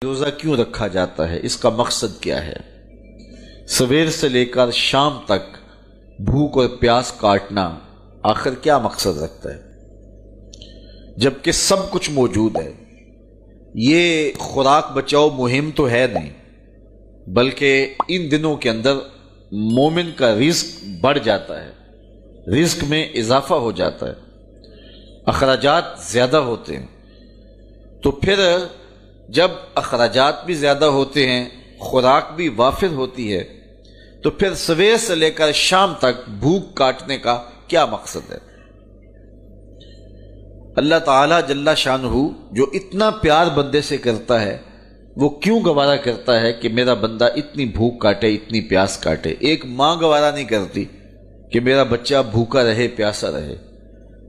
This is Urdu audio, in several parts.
روزہ کیوں رکھا جاتا ہے؟ اس کا مقصد کیا ہے؟ سویر سے لے کر شام تک بھوک اور پیاس کاٹنا آخر کیا مقصد رکھتا ہے؟ جبکہ سب کچھ موجود ہے۔ یہ خوراک بچاؤ مہم تو ہے نہیں، بلکہ ان دنوں کے اندر مومن کا رزق بڑھ جاتا ہے، رزق میں اضافہ ہو جاتا ہے، اخراجات زیادہ ہوتے ہیں۔ تو پھر جب اخراجات بھی زیادہ ہوتے ہیں، خوراک بھی وافر ہوتی ہے، تو پھر سویر سے لے کر شام تک بھوک کاٹنے کا کیا مقصد ہے؟ اللہ تعالیٰ جل شانہ جو اتنا پیار بندے سے کرتا ہے، وہ کیوں گوارا کرتا ہے کہ میرا بندہ اتنی بھوک کاٹے، اتنی پیاس کاٹے؟ ایک ماں گوارا نہیں کرتی کہ میرا بچہ بھوکا رہے، پیاسا رہے۔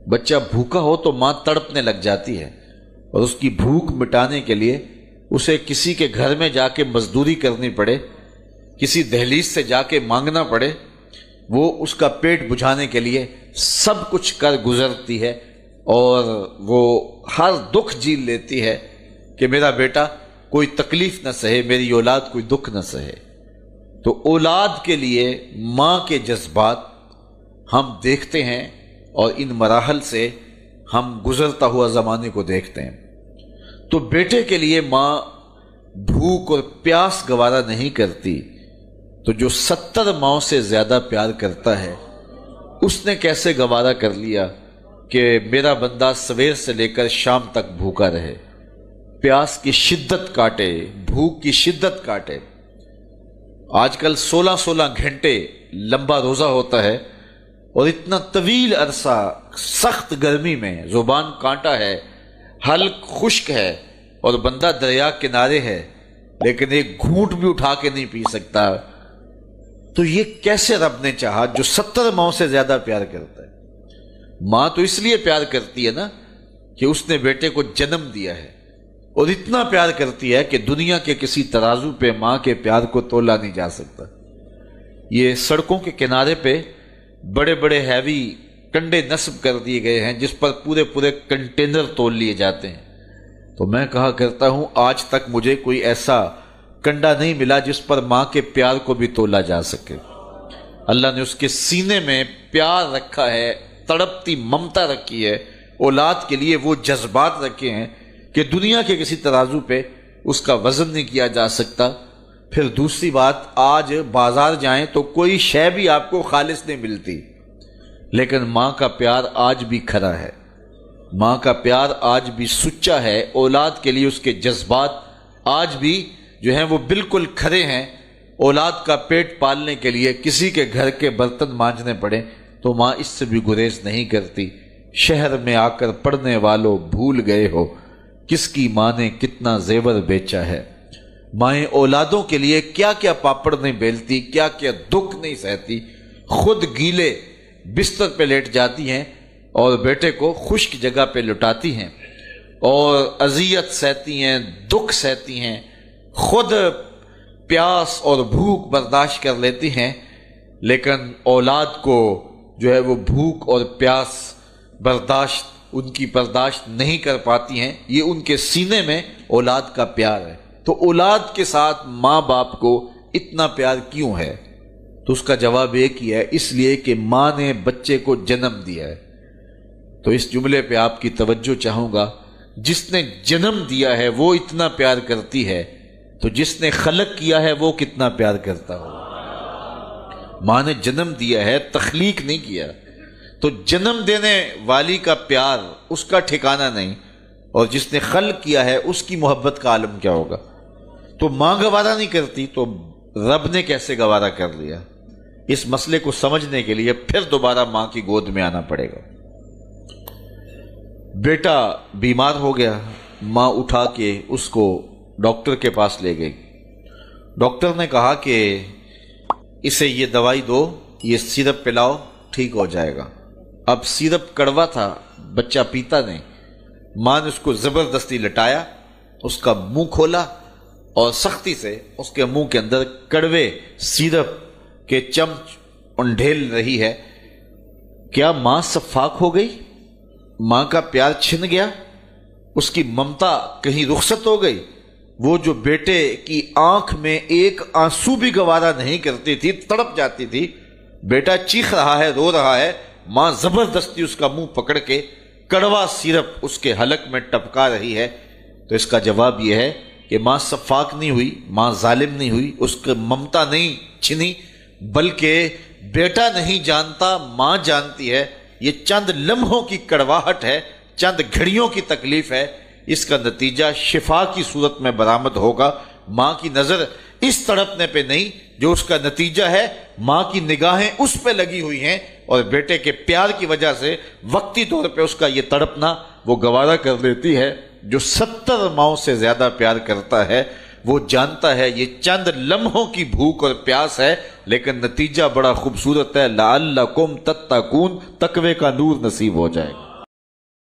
بچہ بھوکا ہو تو ماں تڑپنے لگ جاتی ہے، اور اس کی بھوک مٹانے کے لیے اسے کسی کے گھر میں جا کے مزدوری کرنی پڑے، کسی دہلیز سے جا کے مانگنا پڑے، وہ اس کا پیٹ بجھانے کے لیے سب کچھ کر گزرتی ہے، اور وہ ہر دکھ جھیل لیتی ہے کہ میرا بیٹا کوئی تکلیف نہ سہے، میری اولاد کوئی دکھ نہ سہے۔ تو اولاد کے لیے ماں کے جذبات ہم دیکھتے ہیں، اور ان مراحل سے ہم گزرتا ہوا زمانے کو دیکھتے ہیں۔ تو بیٹے کے لیے ماں بھوک اور پیاس گوارا نہیں کرتی، تو جو 70 ماؤں سے زیادہ پیار کرتا ہے، اس نے کیسے گوارا کر لیا کہ میرا بندہ سویر سے لے کر شام تک بھوکا رہے، پیاس کی شدت کاٹے، بھوک کی شدت کاٹے۔ آج کل 16 گھنٹے لمبا روزہ ہوتا ہے، اور اتنا طویل عرصہ سخت گرمی میں زبان کانٹا ہے، حلق خشک ہے، اور بندہ دریا کنارے ہے، لیکن ایک گھونٹ بھی اٹھا کے نہیں پی سکتا۔ تو یہ کیسے رب نے چاہا جو 70 ماؤں سے زیادہ پیار کرتا ہے؟ ماں تو اس لیے پیار کرتی ہے نا کہ اس نے بیٹے کو جنم دیا ہے، اور اتنا پیار کرتی ہے کہ دنیا کے کسی ترازو پہ ماں کے پیار کو تولا نہیں جا سکتا۔ یہ سڑکوں کے کنارے پہ بڑے بڑے ہیوی کنڈے نصب کر دیے گئے ہیں، جس پر پورے کنٹینر تول لیے جاتے ہیں۔ تو میں کہا کرتا ہوں، آج تک مجھے کوئی ایسا کنڈا نہیں ملا جس پر ماں کے پیار کو بھی تولا جا سکے۔ اللہ نے اس کے سینے میں پیار رکھا ہے، تڑپتی ممتا رکھی ہے، اولاد کے لیے وہ جذبات رکھے ہیں کہ دنیا کے کسی ترازو پہ اس کا وزن نہیں کیا جا سکتا۔ پھر دوسری بات، آج بازار جائیں تو کوئی شے بھی آپ کو خالص نہیں ملتی، لیکن ماں کا پیار آج بھی کھرا ہے، ماں کا پیار آج بھی سچا ہے۔ اولاد کے لیے اس کے جذبات آج بھی جو ہیں وہ بالکل کھرے ہیں۔ اولاد کا پیٹ پالنے کے لیے کسی کے گھر کے برتن مانجنے پڑے تو ماں اس سے بھی گریز نہیں کرتی۔ شہر میں آ کر پڑھنے والوں بھول گئے ہو، کس کی ماں نے کتنا زیور بیچا ہے۔ مائیں اولادوں کے لیے کیا کیا پاپڑ نہیں بیلتی، کیا کیا دکھ نہیں سہتی، خود گیلے بستر پہ لیٹ جاتی ہیں اور بیٹے کو خشک جگہ پہ لٹاتی ہیں، اور اذیت سہتی ہیں، دکھ سہتی ہیں، خود پیاس اور بھوک برداشت کر لیتی ہیں، لیکن اولاد کو جو ہے وہ بھوک اور پیاس برداشت ان کی برداشت نہیں کر پاتی ہیں۔ یہ ان کے سینے میں اولاد کا پیار ہے۔ تو اولاد کے ساتھ ماں باپ کو اتنا پیار کیوں ہے؟ تو اس کا جواب ایک ہی ہے، اس لیے کہ ماں نے بچے کو جنم دیا ہے۔ تو اس جملے پہ آپ کی توجہ چاہوں گا، جس نے جنم دیا ہے وہ اتنا پیار کرتی ہے، تو جس نے خلق کیا ہے وہ کتنا پیار کرتا ہو۔ ماں نے جنم دیا ہے، تخلیق نہیں کیا، تو جنم دینے والی کا پیار اس کا ٹھکانہ نہیں، اور جس نے خلق کیا ہے اس کی محبت کا عالم کیا ہوگا؟ تو ماں گوارا نہیں کرتی تو رب نے کیسے گوارا کر لیا؟ اس مسئلے کو سمجھنے کے لیے پھر دوبارہ ماں کی گود میں آنا پڑے گا۔ بیٹا بیمار ہو گیا، ماں اٹھا کے اس کو ڈاکٹر کے پاس لے گئی۔ ڈاکٹر نے کہا کہ اسے یہ دوائی دو، یہ سیرپ پلاؤ، ٹھیک ہو جائے گا۔ اب سیرپ کڑوا تھا، بچہ پیتا نہیں۔ ماں نے اس کو زبردستی لٹایا، اس کا منہ کھولا، اور سختی سے اس کے منہ کے اندر کڑوے سیرپ کے چمچ انڈھیل رہی ہے۔ کیا ماں صفاق ہو گئی؟ ماں کا پیار چھن گیا؟ اس کی ممتا کہیں رخصت ہو گئی؟ وہ جو بیٹے کی آنکھ میں ایک آنسو بھی گوارا نہیں کرتی تھی، تڑپ جاتی تھی، بیٹا چیخ رہا ہے، رو رہا ہے، ماں زبردستی اس کا منہ پکڑ کے کڑوا سیرپ اس کے حلق میں ٹپکا رہی ہے، تو اس کا جواب یہ ہے کہ ماں سفاک نہیں ہوئی، ماں ظالم نہیں ہوئی، اس کے ممتا نہیں چھنی، بلکہ بیٹا نہیں جانتا، ماں جانتی ہے، یہ چند لمحوں کی کڑواہٹ ہے، چند گھڑیوں کی تکلیف ہے، اس کا نتیجہ شفا کی صورت میں برآمد ہوگا۔ ماں کی نظر اس تڑپنے پہ نہیں جو اس کا نتیجہ ہے، ماں کی نگاہیں اس پہ لگی ہوئی ہیں، اور بیٹے کے پیار کی وجہ سے وقتی طور پہ اس کا یہ تڑپنا وہ گوارا کر لیتی ہے۔ جو 70 ماؤں سے زیادہ پیار کرتا ہے وہ جانتا ہے یہ چند لمحوں کی بھوک اور پیاس ہے، لیکن نتیجہ بڑا خوبصورت ہے، لعلکم تتقون، تقوی کا نور نصیب ہو جائے گا۔